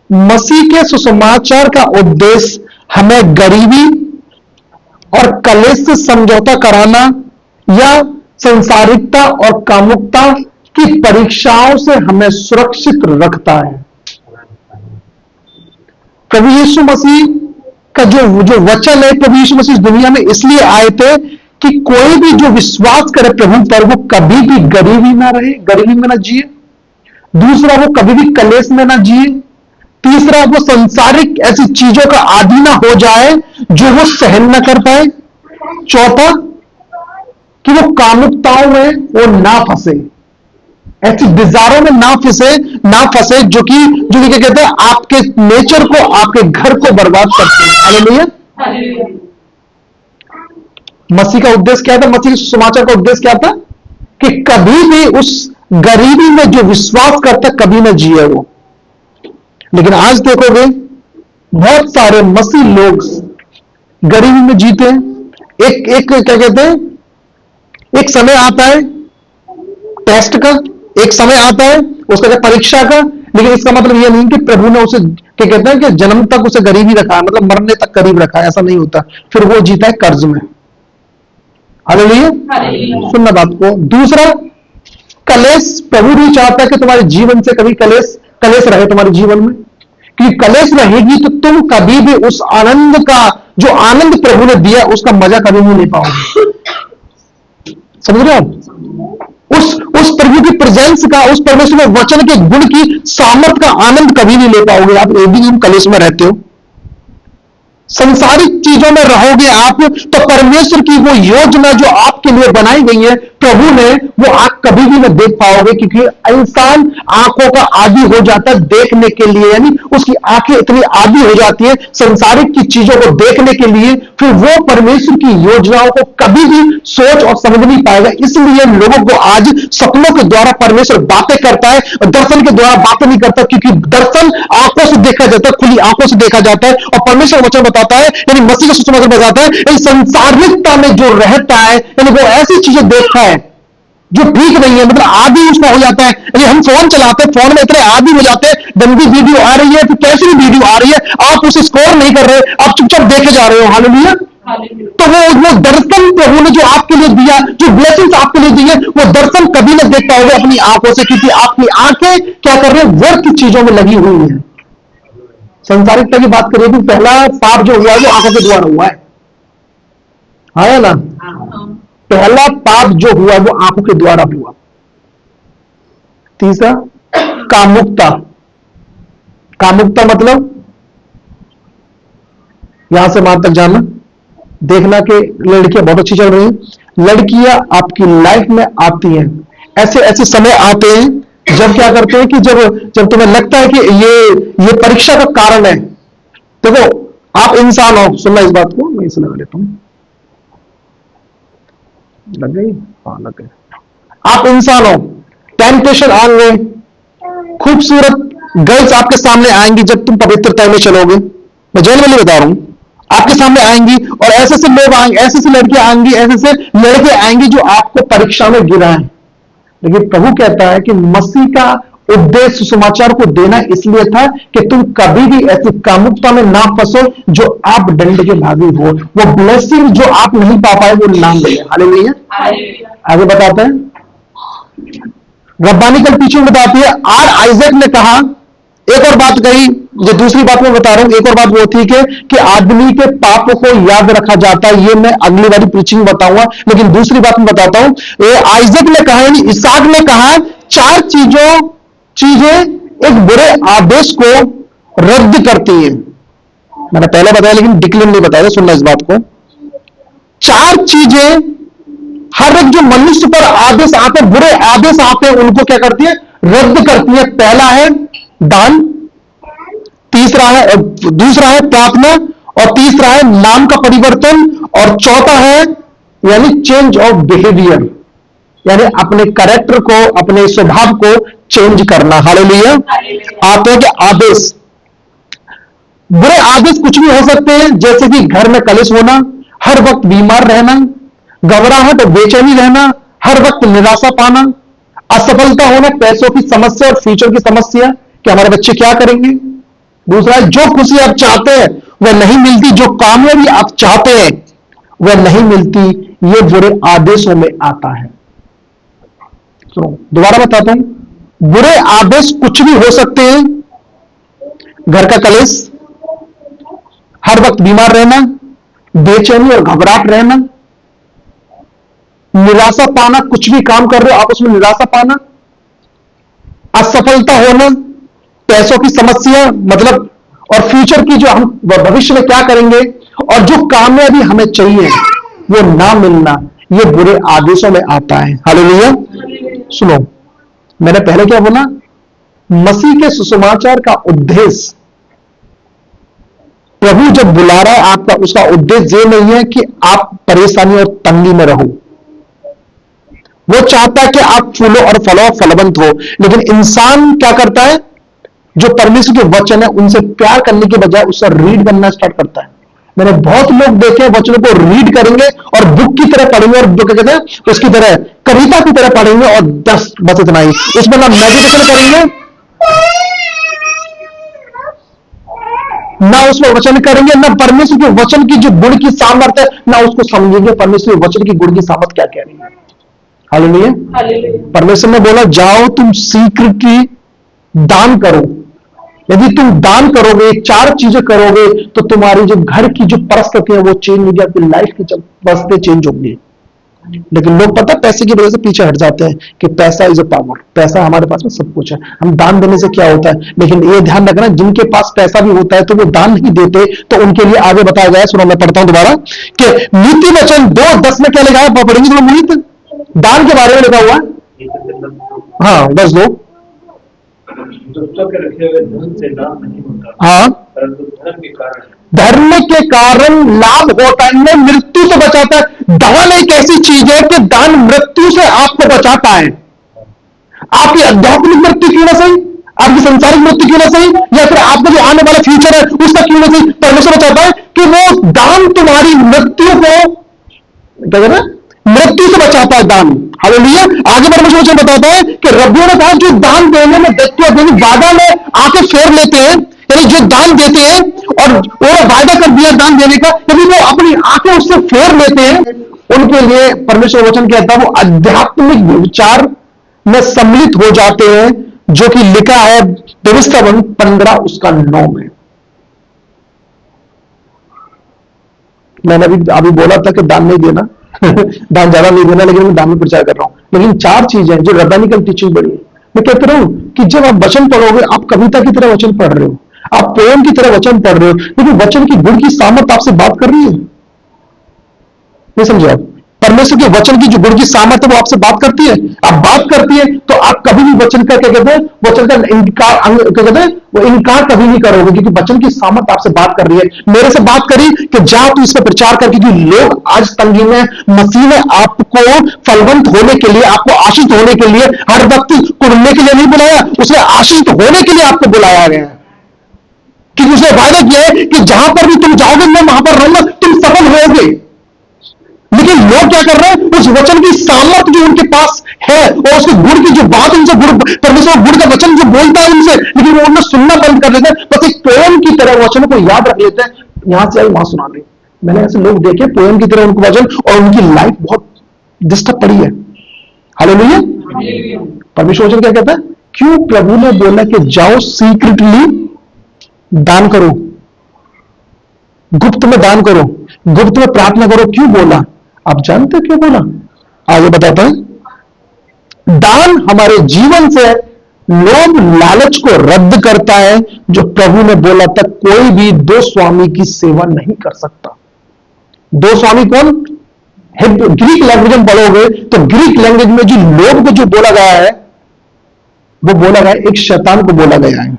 मसीह के सुसमाचार का उद्देश्य हमें गरीबी और कलेश से समझौता कराना या संसारिकता और कामुकता की परीक्षाओं से हमें सुरक्षित रखता है। प्रभु यीशु मसीह का जो वचन है, प्रभु यीशु मसीह इस दुनिया में इसलिए आए थे कि कोई भी जो विश्वास करे प्रभु पर, वो कभी भी गरीबी ना रहे, गरीबी में ना जिए। दूसरा, वो कभी भी कलेश में ना जिए। तीसरा, वो संसारिक ऐसी चीजों का आदी ना हो जाए जो वो सहन ना कर पाए। चौथा, कि वो कामुकताओं में वो ना फंसे, ऐसी डिजायरों में ना फंसे जो कि क्या कहते हैं, आपके नेचर को, आपके घर को बर्बाद करते हैं। हालेलुया। मसीह का उद्देश्य क्या था? मसीह के सुसमाचार का उद्देश्य क्या था? कि कभी भी उस गरीबी में जो विश्वास करता कभी ना जिए वो। लेकिन आज देखोगे बहुत सारे मसीह लोग गरीबी में जीते हैं। एक क्या कहते हैं, एक समय आता है टेस्ट का, एक समय आता है उसका परीक्षा का। लेकिन इसका मतलब यह नहीं कि प्रभु ने उसे क्या कहते हैं कि जन्म तक उसे गरीबी रखा, मतलब मरने तक गरीब रखा, ऐसा नहीं होता। फिर वो जीता है कर्ज में। हालेलुया। सुनना बात को। दूसरा, कलेश प्रभु नहीं चाहता कि तुम्हारे जीवन से कभी कलेश रहे तुम्हारे जीवन में, क्योंकि कलेश रहेगी तो तुम कभी भी उस आनंद का, जो आनंद प्रभु ने दिया, उसका मजा कभी नहीं ले पाओगे। समझ रहे हो? उस प्रभु की प्रेजेंस का, उस परमेश्वर के वचन के गुण की सामर्थ का आनंद कभी नहीं ले पाओगे आप यदि तुम कलेश में रहते हो। संसारिक चीजों में रहोगे आप तो परमेश्वर की वो योजना जो आपके लिए बनाई गई है प्रभु ने, वो आप कभी भी न देख पाओगे, क्योंकि इंसान आंखों का आदी हो जाता है देखने के लिए, यानी उसकी आंखें इतनी आदी हो जाती है संसारिक की चीजों को देखने के लिए, फिर वो परमेश्वर की योजनाओं को कभी भी सोच और समझ नहीं पाएगा। इसलिए लोगों को आज सपनों के द्वारा परमेश्वर बातें करता है और दर्शन के द्वारा बातें नहीं करता, क्योंकि दर्शन आंखों से देखा जाता है, खुली आंखों से देखा जाता है, और परमेश्वर वचन बताता है, यानी मसीह का सुसमाचार बताता है, यानी संसारिकता में जो रहता है, यानी वो ऐसी चीजें देखता है जो ठीक नहीं है, मतलब आदि उसका हो जाता है। यानी हम फोन चलाते हैं, फोन में इतने आदि हो जाते हैं, गंदी वीडियो आ रही है, फिर कैसी भी वीडियो आ रही है, आप उसे स्कोर नहीं कर रहे, आप चुपचाप देखे जा रहे हो। हालेलुया। तो वो दर्शन प्रभु ने जो आपके लिए दिया, जो ब्लेसिंग्स आपके लिए दी है, वो दर्शन कभी ना देख पाओगे अपनी आंखों से, क्योंकि आपकी आंखें क्या कर रही है, व्यर्थ चीजों में लगी हुई है। संसारिकता की बात करें तो पहला पाप जो हुआ है वो आंखों के द्वारा हुआ है ना? पहला पाप जो हुआ वो आंखों के द्वारा हुआ। तीसरा, कामुकता। कामुकता मतलब यहां से वहां तक जाना, देखना कि लड़कियां बहुत अच्छी चल रही हैं। लड़कियां आपकी लाइफ में आती हैं, ऐसे समय आते हैं जब क्या करते हैं कि जब तुम्हें लगता है कि ये परीक्षा का कारण है। देखो, आप इंसान हो, सुनना इस बात को, मैं इसे लगा लेता हूं। लग गई? हाँ, लग गई। आप इंसान हो, टेम्पटेशन आएंगे, खूबसूरत गर्ल्स आपके सामने आएंगी जब तुम पवित्रता में चलोगे। मैं जेल में बता रहा हूं, आपके सामने आएंगी और ऐसे से लोग आएंगे, ऐसे से लड़कियां आएंगी, ऐसे से लड़के आएंगे जो आपको परीक्षा में गिराएं। लेकिन प्रभु कहता है कि मसीह का उद्देश्य सुसमाचार को देना इसलिए था कि तुम कभी भी ऐसी कामुकता में ना फंसो जो आप दंड के भागी हो। वो ब्लेसिंग जो आप नहीं पा पाए वो नाम दे। हालेलुया। आगे बताते हैं, रब्बानी कल पीछे बताती है, आर आइजक ने कहा, एक और बात कही, जो दूसरी बात मैं बता रहा हूं, एक और बात वो थी कि आदमी के पापों को याद रखा जाता है। ये मैं अगली वाली प्रीचिंग बताऊंगा, लेकिन दूसरी बात मैं बताता हूं। ये आइजक ने कहा, यानी इसहाक ने कहा, चार चीजें एक बुरे आदेश को रद्द करती है। मैंने पहले बताया लेकिन डिक्लेयर नहीं बताया, सुनना इस बात को। चार चीजें हर एक जो मनुष्य पर आदेश आते, बुरे आदेश आते हैं, उनको क्या करती है, रद्द करती है। पहला है दान, दूसरा है प्रार्थना, और तीसरा है नाम का परिवर्तन, और चौथा है यानी चेंज ऑफ बिहेवियर, यानी अपने कैरेक्टर को, अपने स्वभाव को चेंज करना। हालेलुया। आते हैं कि आदेश, बुरे आदेश कुछ भी हो सकते हैं, जैसे कि घर में कलेश होना, हर वक्त बीमार रहना, घबराहट और बेचैनी रहना, हर वक्त निराशा पाना, असफलता होना, पैसों की समस्या और फ्यूचर की समस्या कि हमारे बच्चे क्या करेंगे, दूसरा है जो खुशी आप चाहते हैं वह नहीं मिलती, जो कामयाबी आप चाहते हैं वह नहीं मिलती, ये बुरे आदेशों में आता है। सुनो दोबारा बताता हूं, बुरे आदेश कुछ भी हो सकते हैं। घर का कलेश, हर वक्त बीमार रहना, बेचैनी और घबराहट रहना, निराशा पाना, कुछ भी काम कर रहे हो आप उसमें निराशा पाना, असफलता होना, पैसों की समस्या, मतलब और फ्यूचर की जो हम भविष्य में क्या करेंगे और जो कामयाबी हमें चाहिए वो ना मिलना, ये बुरे आदेशों में आता है। हालेलुया। सुनो, मैंने पहले क्या बोला, मसीह के सुसमाचार का उद्देश्य, प्रभु जब बुला रहा है आपका, उसका उद्देश्य ये नहीं है कि आप परेशानी और तंगी में रहो। वो चाहता है कि आप फूलो और फलो फलवंत हो, लेकिन इंसान क्या करता है, जो परमेश्वर के वचन है उनसे प्यार करने के बजाय उसका रीड करना स्टार्ट करता है। मैंने बहुत लोग देखे वचनों को रीड करेंगे और बुक की तरह पढ़ेंगे, और बुक कहते हैं उसकी तरह कविता की तरह पढ़ेंगे, और बस इतना ही, उसमें ना मेडिटेशन करेंगे ना उसमें वचन करेंगे, ना परमेश्वर के वचन की जो गुण की सामर्थ्य है ना उसको समझेंगे परमेश्वर के वचन की गुण की सामर्थ्य क्या कह रही है। हालेलुया। परमेश्वर ने बोला जाओ तुम सीक्रेटली दान करो। यदि तुम दान करोगे, चार चीजें करोगे, तो तुम्हारी जो घर की जो परिस्थिति है वो चेंज होगी, आपकी लाइफ की परिस्थिति चेंज होगी। लेकिन लोग पता पैसे की वजह से पीछे हट जाते हैं कि पैसा इज अ पावर, पैसा हमारे पास में सब कुछ है, हम दान देने से क्या होता है। लेकिन ये ध्यान रखना, जिनके पास पैसा भी होता है तो वो दान नहीं देते, तो उनके लिए आगे बताया गया है। सुनो मैं पढ़ता हूं दोबारा कि नीति वचन 2:10 में क्या लिखा है, पढ़ेंगे थोड़ा मुनीत, दान के बारे में लिखा हुआ है। हाँ 10:2। के रखे हुए धन से लाभ नहीं होता, हाँ, परंतु धर्म के कारण लाभ होता है, मैं मृत्यु से बचाता है। दान एक ऐसी चीज है कि दान मृत्यु से आपको बचाता है। आपकी आध्यात्मिक मृत्यु क्यों ना सही, आपकी संसारिक मृत्यु क्यों ना सही, या फिर आपका जो आने वाला फ्यूचर है उसका क्यों ना सही, परमेश्वर चाहता है कि वो दान तुम्हारी मृत्यु को क्या कहना, मृत्यु से बचाता है दान। हालेलुया। आगे परमेश्वर बताता है कि रब्बियों ने कहा जो दान देने में वादा में आके फेर लेते हैं, यानी जो दान देते हैं और वो वादा कर दिया दान देने का, यदि वो अपनी आंखें उससे फेर लेते हैं, उनके लिए परमेश्वर वचन कहता है वो आध्यात्मिक विचार में सम्मिलित हो जाते हैं, जो कि लिखा है भविष्यवाणी 15 उसका 9 में। मैंने अभी बोला था कि दान नहीं देना दान ज्यादा नहीं देना, लेकिन मैं दान में प्रचार कर रहा हूं। लेकिन चार चीजें जो रब्बानिकल टीचिंग बड़ी है, मैं कहता हूं कि जब आप वचन पढ़ोगे, आप कविता की तरह वचन पढ़ रहे हो, आप पोएम की तरह वचन पढ़ रहे हो, लेकिन वचन की गुण की सामर्थ आपसे बात कर रही है। नहीं समझे आप, परमेश्वर के वचन की जो गुण की सामर्थ्य वो आपसे बात करती है। आप बात करती है तो आप कभी भी वचन का क्या कहते हैं, वचन का इनकार क्या कहते हैं, वो इनकार कभी नहीं करोगे, क्योंकि वचन की सामर्थ्य आपसे बात कर रही है। मेरे से बात करी कि जाओ तू इसका प्रचार कर, क्योंकि लोग आज तंगी में, मसीह ने आपको फलवंत होने के लिए, आपको आशीष होने के लिए, हर वक्त कुड़ने के लिए नहीं बुलाया, उसने आशीष होने के लिए आपको बुलाया गया है। क्योंकि उसने वादा किया है कि जहां पर भी तुम जाओगे मैं वहां पर रहूंगा, तुम सफल होगे। लेकिन लोग क्या कर रहे हैं, उस वचन की सामर्थ्य जो उनके पास है और उसके गुण की जो बात उनसे परमेश्वर गुण का वचन जो बोलता है उनसे, लेकिन वो उन्हें सुनना बंद कर देते हैं। बस एक पोएम की तरह वचन को याद रख लेते हैं, यहां से आई वहां सुना दे। मैंने ऐसे लोग देखे पोएम की तरह उनको वचन, और उनकी लाइफ बहुत डिस्टर्ब पड़ी है। हालेलुया। परमेश्वर वचन क्या कहता है, क्यों प्रभु ने बोला कि जाओ सीक्रेटली दान करो, गुप्त में दान करो, गुप्त में प्रार्थना करो। क्यों बोला, आप जानते हो क्यों बोला, आगे बताता है। दान हमारे जीवन से लोभ लालच को रद्द करता है, जो प्रभु ने बोला था कोई भी दो स्वामी की सेवा नहीं कर सकता। दो स्वामी कौन, ग्रीक लैंग्वेज में पढ़ोगे तो ग्रीक लैंग्वेज में जो लोभ को जो बोला गया है, वो बोला गया एक शैतान को बोला गया है,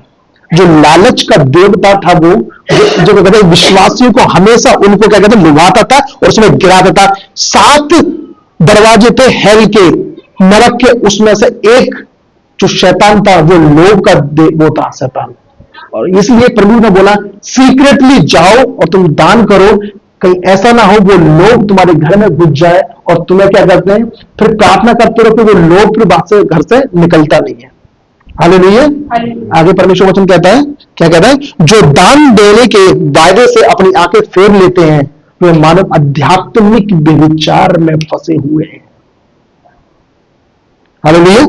जो लालच का देवता था। वो जो कहते हैं विश्वासियों को हमेशा उनको क्या कहते हैं लुभाता था और उसमें गिराता था। 7 दरवाजे थे हेल के, नरक के, उसमें से एक जो शैतान था वो लोभ का वो था शैतान। और इसलिए प्रभु ने बोला सीक्रेटली जाओ और तुम दान करो, कहीं ऐसा ना हो वो लोभ तुम्हारे घर में घुस जाए और तुम्हें क्या करते हैं फिर प्रार्थना करते रहो, फिर वो लोभ फिर बात से घर से निकलता नहीं है। हालेलुया। आगे परमेश्वर वचन कहता है, क्या कहता है? जो दान देने के वायदे से अपनी आंखें फेर लेते हैं वे मानव आध्यात्मिक व्यभिचार में फंसे हुए हैं। हालेलुया।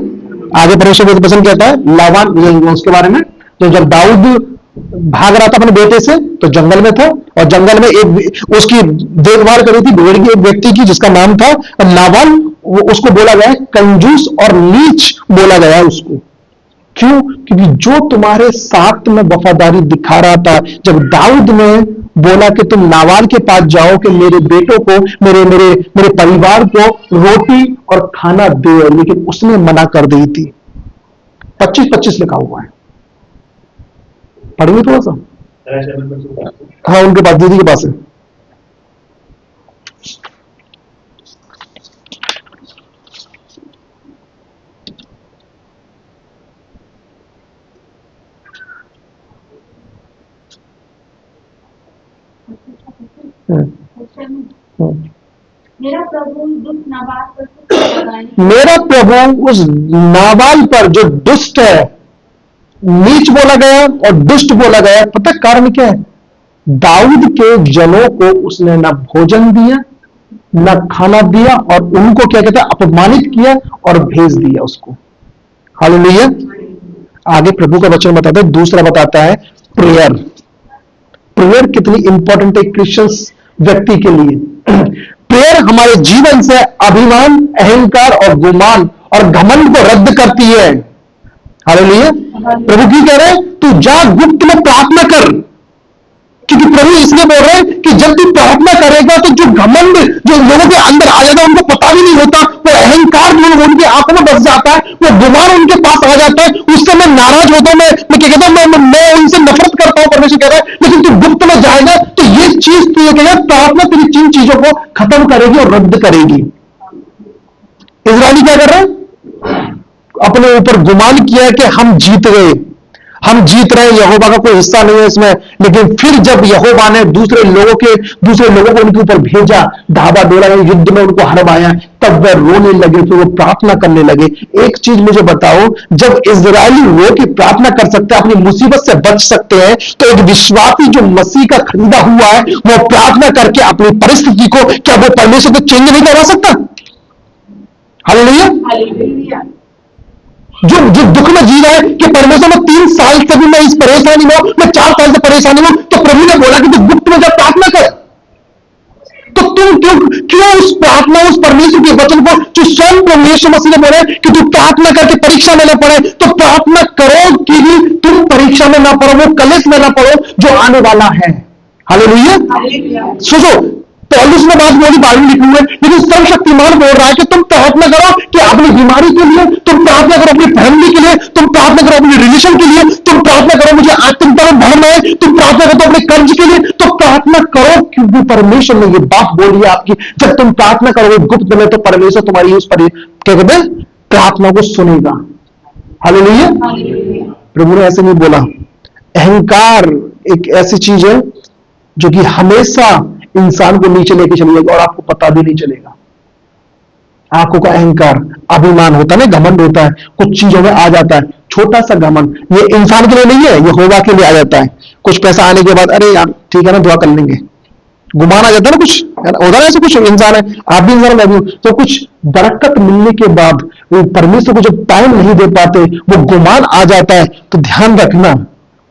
आगे परमेश्वर वचन कहता है लाबान, ये उसके बारे में, तो जब दाऊद भाग रहा था अपने बेटे से तो जंगल में था, और जंगल में एक उसकी देखभाल करी थी भेड़ की एक व्यक्ति की जिसका नाम था लाबान। उसको बोला गया कंजूस और नीच बोला गया उसको। क्यों? क्योंकि जो तुम्हारे साथ में वफादारी दिखा रहा था, जब दाऊद ने बोला कि तुम नाबाल के पास जाओ कि मेरे बेटों को, मेरे मेरे मेरे परिवार को रोटी और खाना दे, लेकिन उसने मना कर दी थी। 25-25 लिखा हुआ है, पढ़िए थोड़ा सा। हाँ, उनके पास, दीदी के पास है। मेरा प्रभु दुष्ट नाबाल पर कुछ लगाए, मेरा प्रभु उस नाबाल पर जो दुष्ट है, नीच बोला गया और दुष्ट बोला गया, पता कारण क्या है? दाऊद के जनों को उसने न भोजन दिया न खाना दिया, और उनको क्या कहता है? अपमानित किया और भेज दिया उसको। हालेलुया। आगे प्रभु का वचन बताता है, दूसरा बताता है प्रेयर। प्रेयर कितनी इंपॉर्टेंट है क्रिश्चियंस व्यक्ति के लिए। प्रेयर हमारे जीवन से अभिमान, अहंकार और गुमान और घमंड को रद्द करती है। हालेलुया। प्रभु की कह रहे हैं तू जा गुप्त में प्रार्थना कर, क्योंकि प्रभु इसलिए बोल रहे हैं कि जब तू प्रार्थना करेगा तो जो घमंड जो लोगों के अंदर आ जाता है, उनको पता भी नहीं होता, वो अहंकार जो उनकी आंखों में बस जाता है, वो गुमान उनके पास आ जाता है, उससे मैं नाराज होता हूं, मैं क्या कहता हूं, मैं उनसे नफरत करता हूं। परमेश्वर कह रहा है लेकिन तू गुप्त में जाएगा तो ये चीज तू ये कहेगा, प्रार्थना तेरी जिन चीजों को खत्म करेगी और रद्द करेगी। इजराइली क्या कर रहे हैं? अपने ऊपर गुमान किया कि हम जीत गए, हम जीत रहे, यहोवा का कोई हिस्सा नहीं है इसमें। लेकिन फिर जब यहोवा ने दूसरे लोगों को उनके ऊपर भेजा, धावा डोला, युद्ध में उनको हरवाया, तब वे रोने लगे, फिर वो प्रार्थना करने लगे। एक चीज मुझे बताओ, जब इजरायली रो के प्रार्थना कर सकते हैं, अपनी मुसीबत से बच सकते हैं, तो एक विश्वासी जो मसीह का खरीदा हुआ है, वो प्रार्थना करके अपनी परिस्थिति को, क्या वो परमेश्वर को चेंज नहीं करवा सकता? हालेलुया। जो दुख में जी रहा है कि परमेश्वर में 3 साल से भी मैं इस परेशानी में हूं, मैं 4 साल से परेशानी में हूं, तो प्रभु ने बोला कि तू गुप्त में जब प्रार्थना कर, तो तुम क्यों उस प्रार्थना, उस परमेश्वर के वचन को जो स्वयं परमेश्वर मसीह ने बोला कि तू प्रार्थना करके परीक्षा में ना पड़े, तो प्रार्थना करो कि तुम परीक्षा में ना पड़ो, वो कलेश में ना पड़ो जो आने वाला है। हालेलुया। सोचो, पौलुस ने बात बोली, बाइबल लिखी हुई है, लेकिन सर्वशक्तिमान बोल रहा है कि तुम प्रार्थना करो कि अपनी बीमारी के लिए, तुम प्रार्थना करो अपनी फैमिली के लिए, तुम प्रार्थना करो अपने रिलेशन के लिए, तुम प्रार्थना करो मुझे आत्मिकता में बढ़ना है, तुम प्रार्थना करो अपने कर्ज के लिए, तो प्रार्थना करो, क्योंकि परमेश्वर ने ये बात बोली है आपकी, जब तुम प्रार्थना करोगे गुप्त में, तो परमेश्वर तुम्हारी उस पर क्या कहते हैं, प्रार्थना को सुनेगा। हालेलुया। प्रभु ने ऐसे नहीं बोला। अहंकार एक ऐसी चीज है जो कि हमेशा इंसान को नीचे लेके चलेगा और आपको पता भी नहीं चलेगा। आंखों का अहंकार, अभिमान होता है ना, घमंड होता है, कुछ चीजों में आ जाता है, छोटा सा घमंड, ये इंसान के लिए नहीं है, ये यहोवा के लिए आ जाता है। कुछ पैसा आने के बाद, अरे यार ठीक है ना, दुआ कर लेंगे, गुमान आ जाता है ना, कुछ होता है ऐसे, कुछ इंसान है, आप भी इंसान, मैं भी हूं, तो कुछ बरकत मिलने के बाद परमेश्वर को जब टाइम नहीं दे पाते, वो गुमान आ जाता है। तो ध्यान रखना,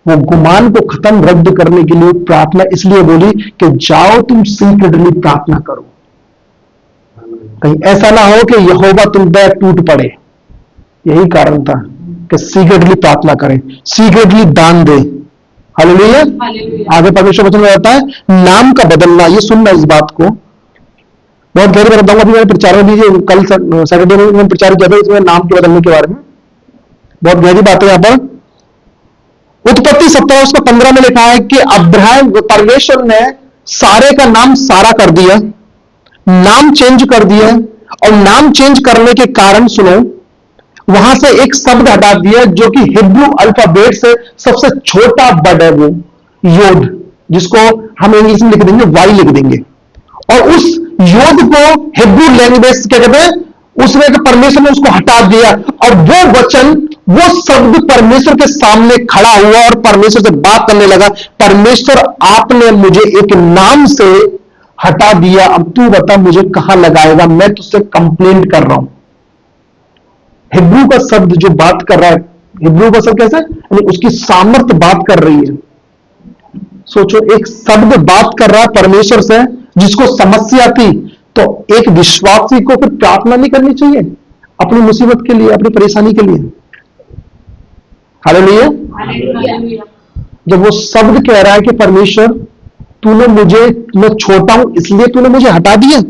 वो गुमान को खत्म, रद्द करने के लिए प्रार्थना इसलिए बोली कि जाओ तुम सीक्रेटली प्रार्थना करो। कहीं ऐसा ना हो कि यहोवा तुम पे टूट पड़े। यही कारण था कि सीक्रेटली प्रार्थना करें, सीक्रेटली दान दे। हालेलुया। आगे परमेश्वर वचन में आता है नाम का बदलना। ये सुनना इस बात को, बहुत गहरी बात बताऊंगा। अभी मैंने प्रचार में दीजिए, कल सैटरडे में मैंने प्रचार किया था इसमें नाम के बदलने के बारे में। बहुत गहरी बात है। यहाँ पर उत्पत्ति 17:15 में लिखा है कि अब्राहम, परमेश्वर ने सारे का नाम सारा कर दिया, नाम चेंज कर दिया, और नाम चेंज करने के कारण सुनो, वहां से एक शब्द हटा दिया जो कि हिब्रू अल्फाबेट से सबसे छोटा वर्ड है, वो योद, जिसको हम इंग्लिश में लिख देंगे वाई लिख देंगे, और उस योद को हिब्रू लैंग्वेज क्या कहते हैं, उसमें परमेश्वर ने उसको हटा दिया, और वो वचन वो शब्द परमेश्वर के सामने खड़ा हुआ और परमेश्वर से बात करने लगा, परमेश्वर आपने मुझे एक नाम से हटा दिया, अब तू बता मुझे कहां लगाएगा, मैं तुझसे कंप्लेंट कर रहा हूं। हिब्रू का शब्द जो बात कर रहा है, हिब्रू का शब्द कैसा है, यानी उसकी सामर्थ्य बात कर रही है। सोचो, एक शब्द बात कर रहा है परमेश्वर से, जिसको समस्या थी, तो एक विश्वासी को फिर प्रार्थना नहीं करनी चाहिए अपनी मुसीबत के लिए, अपनी परेशानी के लिए? हालेलुया। हालेलुया। जब वो शब्द कह रहा है कि परमेश्वर तूने मुझे, मैं छोटा हूं इसलिए तूने मुझे हटा दिया,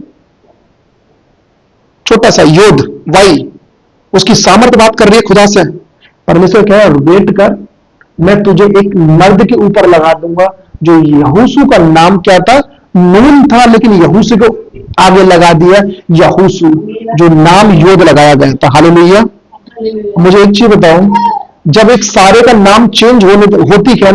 छोटा सा योद वाई, उसकी सामर्थ्य बात कर रही है खुदा से। परमेश्वर कह रहा है वेट कर, मैं तुझे एक मर्द के ऊपर लगा दूंगा जो यहोशू का नाम क्या था, नून था, लेकिन यहोशू को आगे लगा दिया यहोशू, जो नाम योद लगाया गया था। हालेलुया। मुझे एक चीज बताओ, जब एक सारे का नाम चेंज होती क्या,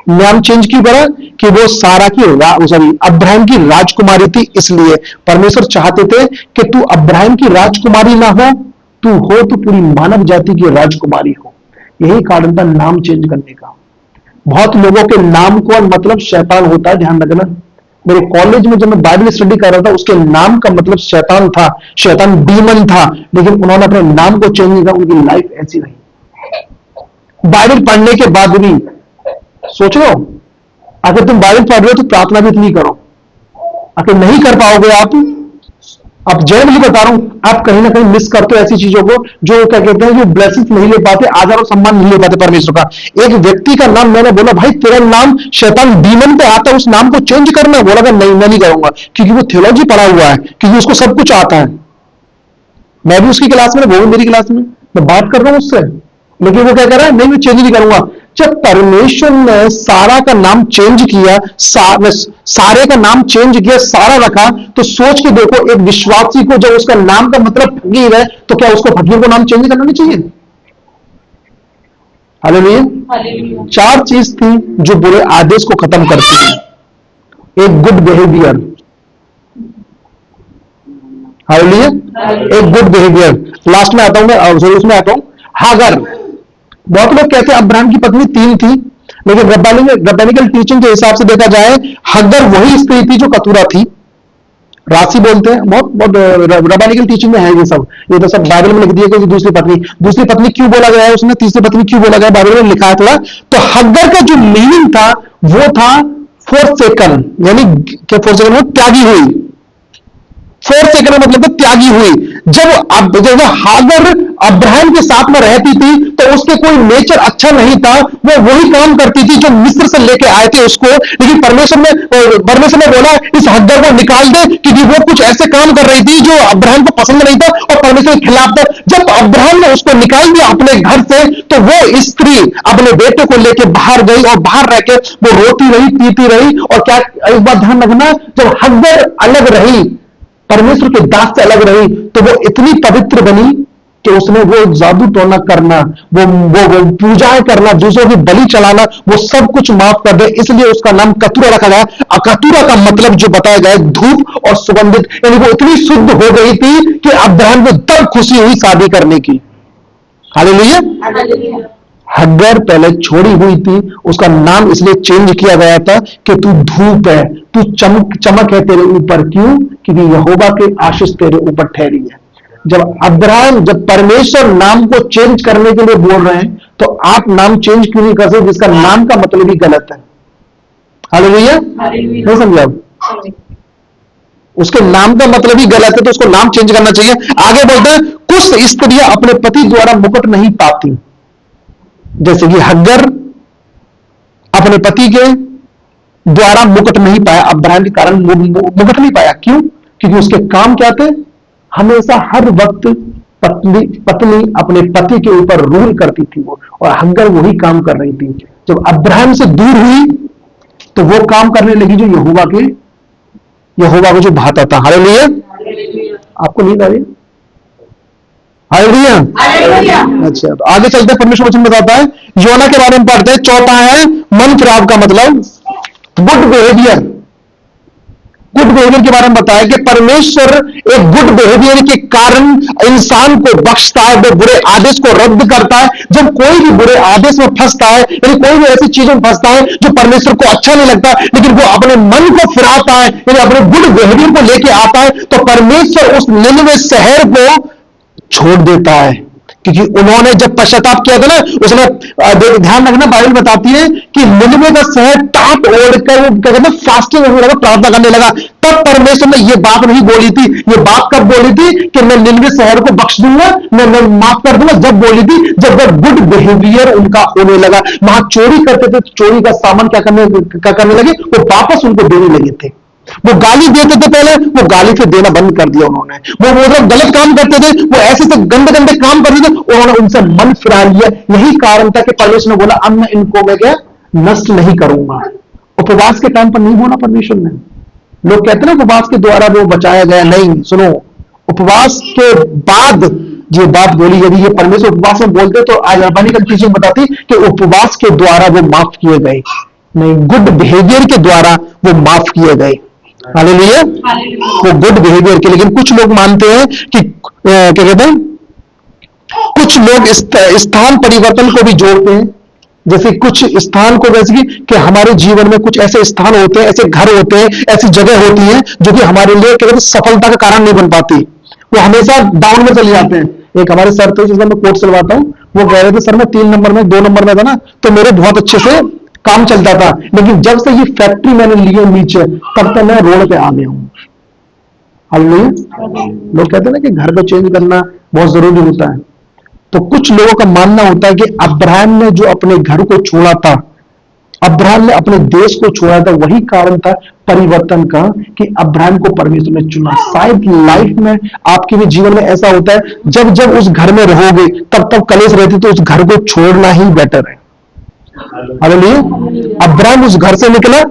नाम चेंज की करा कि वो सारा की अब्राहम की राजकुमारी थी, इसलिए परमेश्वर चाहते थे कि तू अब्राहम की राजकुमारी ना हो, तू हो तो पूरी मानव जाति की राजकुमारी हो। यही कारण था नाम चेंज करने का। बहुत लोगों के नाम को मतलब शैतान होता है, ध्यान रखना। मेरे कॉलेज में जब मैं बाइबल स्टडी कर रहा था, उसके नाम का मतलब शैतान था, शैतान डीमन था, लेकिन उन्होंने अपने नाम को चेंज किया, उनकी लाइफ ऐसी रही। बाइबल पढ़ने के बाद भी सोच लो, अगर तुम बाइबल पढ़ रहे हो तो प्रार्थना भी इतनी करो। अगर नहीं कर पाओगे आप जनरली बता रहा हूं, आप कहीं ना कहीं मिस करते हो ऐसी चीजों को, जो क्या कहते हैं, जो ब्लेसिंग्स नहीं ले पाते, आदर और सम्मान नहीं ले पाते परमेश्वर का। एक व्यक्ति का नाम, मैंने बोला भाई तेरा नाम शैतान डीमन पे आता है, उस नाम को चेंज करना, बोला कि नहीं मैं नहीं करूंगा, क्योंकि वो थियोलॉजी पढ़ा हुआ है, क्योंकि उसको सब कुछ आता है। मैं भी उसकी क्लास में, वो भी मेरी क्लास में, मैं बात कर रहा हूं उससे, लेकिन वो क्या कर रहा है, नहीं मैं चेंज नहीं करूंगा। जब परमेश्वर ने सारा का नाम चेंज किया, सारे का नाम चेंज किया, सारा रखा, तो सोच के देखो, एक विश्वासी को जब उसका नाम का मतलब फकीर है, तो क्या उसको फकीर को नाम चेंज करना नहीं चाहिए? हालेलुया। 4 चीज थी जो बुरे आदेश को खत्म करती है। एक गुड बिहेवियर, हालेलुया, एक गुड बिहेवियर। लास्ट में आता हूं मैं, उसमें आता हूं हागर। बहुत लोग कहते हैं अब्राहम की पत्नी 3 थी, लेकिन रब्बानिकल टीचिंग के हिसाब से देखा जाए, हगर वही स्त्री थी जो कतूरा थी। राशि बोलते हैं, बहुत रब्बानिकल टीचिंग में है ये सब, ये तो सब बाइबल में लिख दिया कि दूसरी पत्नी क्यों बोला गया है, उसने तीसरी पत्नी क्यों बोला गया, बाइबल में लिखा है थोड़ा। तो हगर का जो मीनिंग था वो था फोरसेकन, यानी क्या फोरसेकन, वो त्यागी हुई। 4 सेकंड मतलब तो त्यागी हुई। जब हागर अब्राहम के साथ में रहती थी, तो उसके कोई नेचर अच्छा नहीं था, वो वही काम करती थी जो मिस्र से लेके आए थे उसको, लेकिन परमेश्वर ने बोला इस हगर को निकाल दे, क्योंकि वो कुछ ऐसे काम कर रही थी जो अब्राहम को पसंद नहीं था और परमेश्वर के खिलाफ था। जब अब्राहम ने उसको निकाल दिया अपने घर से, तो वो स्त्री अपने बेटे को लेके बाहर गई और बाहर रह के वो रोती रही, पीती रही। और क्या, एक बात ध्यान रखना, जब हगर अलग रही, परमेश्वर के दास से अलग रही, तो वो इतनी पवित्र बनी कि उसने वो जादू टोना करना, वो पूजाएं करना, दूसरों की बलि चलाना, वो सब कुछ माफ कर दे, इसलिए उसका नाम कतूरा रखा गया। कतूरा का मतलब जो बताया गया, धूप और सुगंधित, यानी वो इतनी शुद्ध हो गई थी कि अब्राहम को तब खुशी हुई शादी करने की। हालेलुया। हगर पहले छोड़ी हुई थी, उसका नाम इसलिए चेंज किया गया था कि तू धूप है, तू चमक है तेरे ऊपर। क्यों? क्योंकि यहोवा के आशीष तेरे ऊपर ठहरी है। जब परमेश्वर नाम को चेंज करने के लिए बोल रहे हैं, तो आप नाम चेंज क्यों नहीं कर सकते जिसका नाम का मतलब ही गलत है? हालेलुया। नहीं समझा? उसके नाम का मतलब ही गलत है, तो उसको नाम चेंज करना चाहिए। आगे बोलते हैं, कुछ स्त्रियां अपने पति द्वारा मुकुट नहीं पाती, जैसे कि हगर अपने पति के द्वारा मुकुट नहीं पाया, अब्राहम के कारण मुकुट नहीं पाया। क्यों? क्योंकि उसके काम क्या थे? हमेशा हर वक्त पत्नी अपने पति के ऊपर रूल करती थी वो, और हगर वही काम कर रही थी। जब अब्राहम से दूर हुई, तो वो काम करने लगी जो यहोवा को जो भाता था। हालेलुया। आपको नींद आ रही है? हालेलुया। अच्छा, तो आगे चलते हैं। परमेश्वर वचन बताता है, योना के बारे में पढ़ते हैं। 4था है मन खराब का मतलब गुड बिहेवियर। गुड बिहेवियर के बारे में बताया कि परमेश्वर एक गुड बिहेवियर के कारण इंसान को बख्शता है, वो बुरे आदेश को रद्द करता है। जब कोई भी बुरे आदेश में फंसता है, यानी कोई भी ऐसी चीजों में फंसता है जो परमेश्वर को अच्छा नहीं लगता, लेकिन वो अपने मन को फिराता है, यानी अपने गुड बिहेवियर को लेके आता है, तो परमेश्वर उस निनवे शहर को छोड़ देता है। क्योंकि उन्होंने जब पश्चाताप किया था ना, उसने ध्यान रखना, बाइबल बताती है कि निनवे का शहर टाट ओढ़कर वो क्या कहते हैं फास्टिंग करने लगा, प्रार्थना करने लगा। तब परमेश्वर ने ये बात नहीं बोली थी। ये बात कब बोली थी कि मैं निनवे शहर को बख्श दूंगा, मैं माफ कर दूंगा? जब बोली थी, जब वह गुड बिहेवियर उनका होने लगा। वहां चोरी करते थे, चोरी का सामान क्या करने लगे, वो वापस उनको देने लगे थे। वो गाली देते थे पहले, वो गाली फिर देना बंद कर दिया उन्होंने। वो मतलब गलत काम करते थे, वो ऐसे से गंदे गंदे काम करते थे, उन्होंने उनसे मन फिरा लिया। यही कारण था कि परमेश्वर ने बोला अब मैं इनको मैं क्या नष्ट नहीं करूंगा। उपवास के टाइम पर नहीं बोला परमेश्वर ने। लोग कहते हैं ना उपवास के द्वारा वो बचाया गया, नहीं, सुनो, उपवास के बाद ये बात बोली। यदि ये परमेश्वर उपवास में बोलते तो आज रबानी का चीजें बताती कि उपवास के द्वारा वो माफ किए गए, नहीं, गुड बिहेवियर के द्वारा वो माफ किए गए। हालेलुया, वो गुड बिहेवियर के। लेकिन कुछ लोग मानते हैं कि क्या कहते हैं, कुछ लोग स्थान परिवर्तन को भी जोड़ते हैं। जैसे कुछ स्थान को, जैसे कि हमारे जीवन में कुछ ऐसे स्थान होते हैं, ऐसे घर होते हैं, ऐसी जगह होती है जो कि हमारे लिए क्या कहते हैं सफलता का कारण नहीं बन पाती, वो हमेशा डाउन में चले जाते हैं। एक हमारे सर थे जिसमें मैं कोट सिलवाता हूँ, वो कह रहे थे सर मैं 3 नंबर में 2 नंबर में था ना, तो मेरे बहुत अच्छे से काम चलता था, लेकिन जब से ये फैक्ट्री मैंने ली है नीचे, तब तक मैं रोड पे आ गया हूं। हालेलुया। लोग कहते हैं ना कि घर को चेंज करना बहुत जरूरी होता है। तो कुछ लोगों का मानना होता है कि अब्राहम ने जो अपने घर को छोड़ा था, अब्राहम ने अपने देश को छोड़ा था, वही कारण था परिवर्तन का कि अब्राहम को परमेश्वर ने चुना। शायद लाइफ में आपके भी जीवन में ऐसा होता है, जब जब उस घर में रहोगे तब तब कलेश रहती, तो उस घर को छोड़ना ही बेटर है। हालेलुया। अब्राहम उस घर से निकला,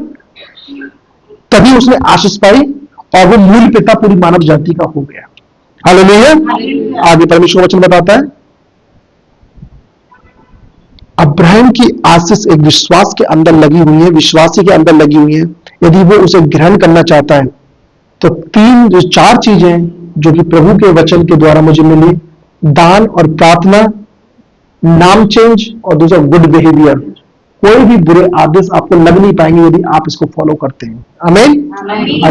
तभी उसने आशीष पाई और वो मूल पिता पूरी मानव जाति का हो गया। हालेलुया। आगे परमेश्वर वचन बताता है, अब्राहम की आशीष एक विश्वास के अंदर लगी हुई है, विश्वासी के अंदर लगी हुई है। यदि वो उसे ग्रहण करना चाहता है तो 4 चीजें जो कि प्रभु के वचन के द्वारा मुझे मिली, दान और प्रार्थना, नाम चेंज, और दूसरा गुड बिहेवियर। कोई भी बुरे आदेश आपको लग नहीं पाएंगे यदि आप इसको फॉलो करते हैं। आमीन।